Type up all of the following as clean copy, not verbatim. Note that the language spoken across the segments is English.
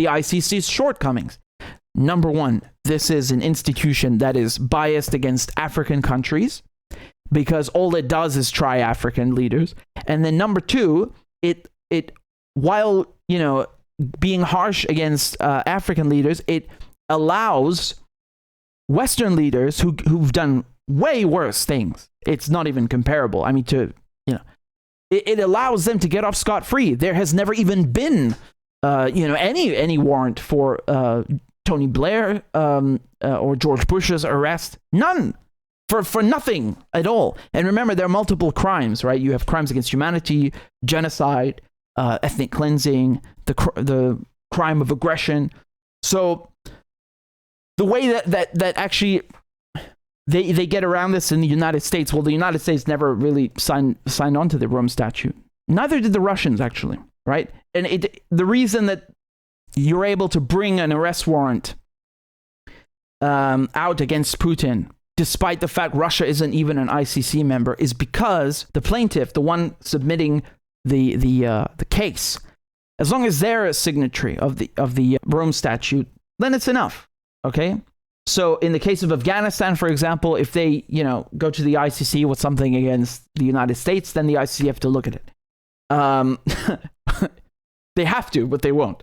the ICC's shortcomings. Number one, this is an institution that is biased against African countries because all it does is try African leaders. And then number two, it while, being harsh against African leaders, it allows Western leaders who've done way worse things. It's not even comparable. I mean, it allows them to get off scot-free. There has never even been, any warrant for Tony Blair or George Bush's arrest. None. For nothing at all. And remember, there are multiple crimes, right? You have crimes against humanity, genocide, ethnic cleansing, the crime of aggression. So the way that actually they get around this in the United States, well, the United States never really signed on to the Rome Statute. Neither did the Russians, actually, right? And the reason that you're able to bring an arrest warrant out against Putin, despite the fact Russia isn't even an ICC member, is because the plaintiff, the one submitting the case, as long as they're a signatory of the Rome Statute, then it's enough. Okay. So in the case of Afghanistan, for example, if they go to the ICC with something against the United States, then the ICC have to look at it. They have to, but they won't.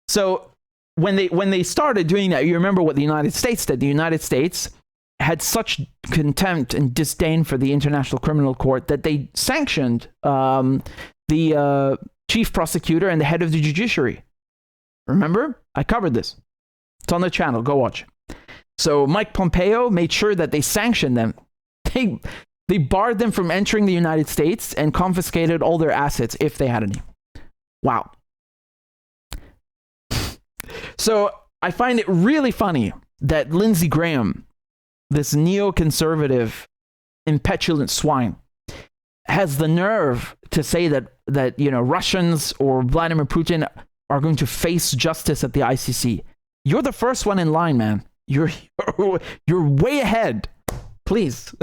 So when they started doing that, you remember what the United States did. The United States had such contempt and disdain for the International Criminal Court that they sanctioned the chief prosecutor and the head of the judiciary. Remember? I covered this. It's on the channel. Go watch. So Mike Pompeo made sure that they sanctioned them. They barred them from entering the United States and confiscated all their assets if they had any. Wow. So I find it really funny that Lindsey Graham, this neoconservative, impetulant swine, has the nerve to say that Russians or Vladimir Putin are going to face justice at the ICC. You're the first one in line, man. You're way ahead. Please.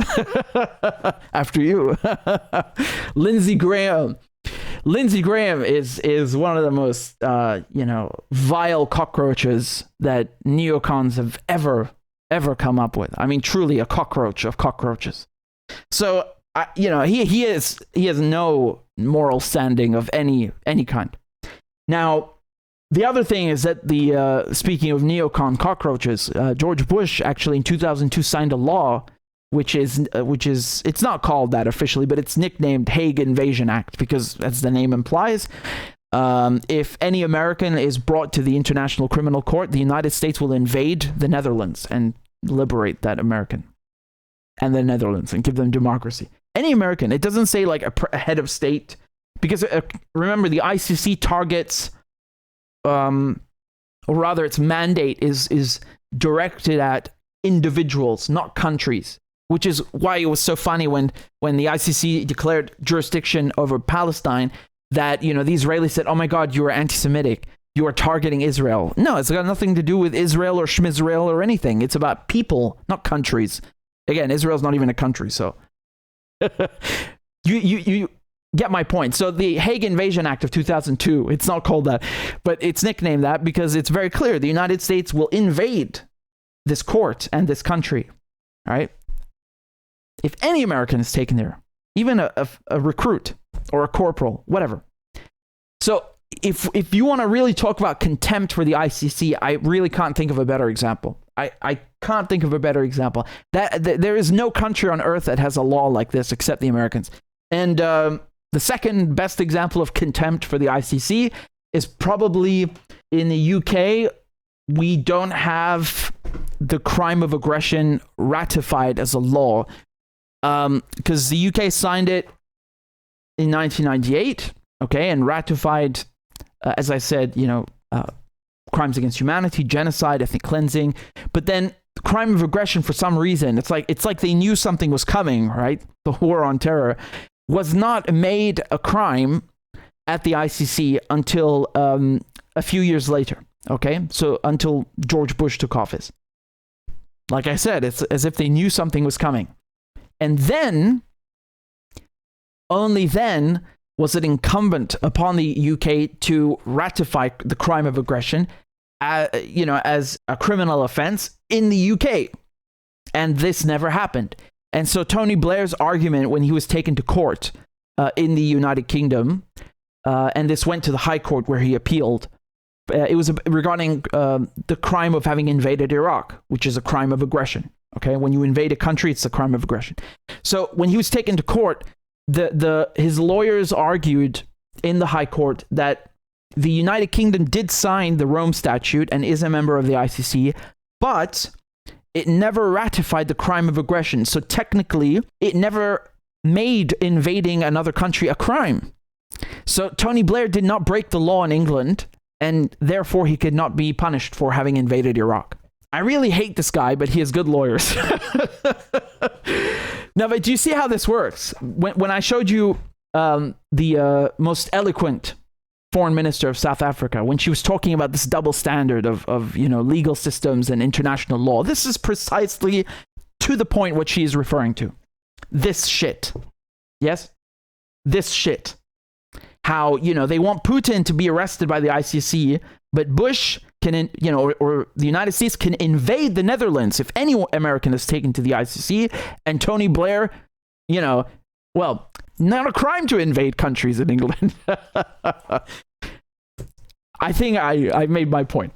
After you. Lindsey Graham. Lindsey Graham is one of the most vile cockroaches that neocons have ever come up with. I mean, truly a cockroach of cockroaches. So he has no moral standing of any kind. Now, the other thing is that speaking of neocon cockroaches, George Bush actually in 2002 signed a law which is it's not called that officially, but it's nicknamed Hague Invasion Act because, as the name implies, if any American is brought to the International Criminal Court, the United States will invade the Netherlands and liberate that American and the Netherlands and give them democracy. Any American. It doesn't say like a head of state, because remember, the ICC targets, or rather its mandate is directed at individuals, not countries, which is why it was so funny when the ICC declared jurisdiction over Palestine that, the Israelis said, oh my God, you are anti-Semitic. You are targeting Israel. No, it's got nothing to do with Israel or Schmizrael or anything. It's about people, not countries. Again, Israel's not even a country, so you get my point. So the Hague Invasion Act of 2002, it's not called that, but it's nicknamed that because it's very clear. The United States will invade this court and this country, all right? If any American is taken there, even a recruit or a corporal, whatever. So if you want to really talk about contempt for the ICC, I really can't think of a better example. I can't think of a better example. That there is no country on earth that has a law like this except the Americans. And the second best example of contempt for the ICC is probably in the UK. We don't have the crime of aggression ratified as a law because the UK signed it in 1998, okay, and ratified, as I said, crimes against humanity, genocide, ethnic cleansing. But then the crime of aggression, for some reason, it's like they knew something was coming, right? The war on terror was not made a crime at the ICC until a few years later, okay? So until George Bush took office. Like I said, it's as if they knew something was coming. And then, only then, was it incumbent upon the UK to ratify the crime of aggression. as a criminal offense in the UK. And this never happened. And so Tony Blair's argument when he was taken to court in the United Kingdom, and this went to the High Court where he appealed, it was regarding the crime of having invaded Iraq, which is a crime of aggression. Okay, when you invade a country, it's a crime of aggression. So when he was taken to court, his lawyers argued in the High Court that the United Kingdom did sign the Rome Statute and is a member of the ICC, but it never ratified the crime of aggression. So technically, it never made invading another country a crime. So Tony Blair did not break the law in England, and therefore he could not be punished for having invaded Iraq. I really hate this guy, but he has good lawyers. Now, but do you see how this works? When I showed you the most eloquent foreign minister of South Africa, when she was talking about this double standard of legal systems and international law, this is precisely to the point what she is referring to. This shit. Yes? This shit. How, they want Putin to be arrested by the ICC, but Bush can, or the United States can invade the Netherlands if any American is taken to the ICC, and Tony Blair, well, not a crime to invade countries in England. I think I made my point.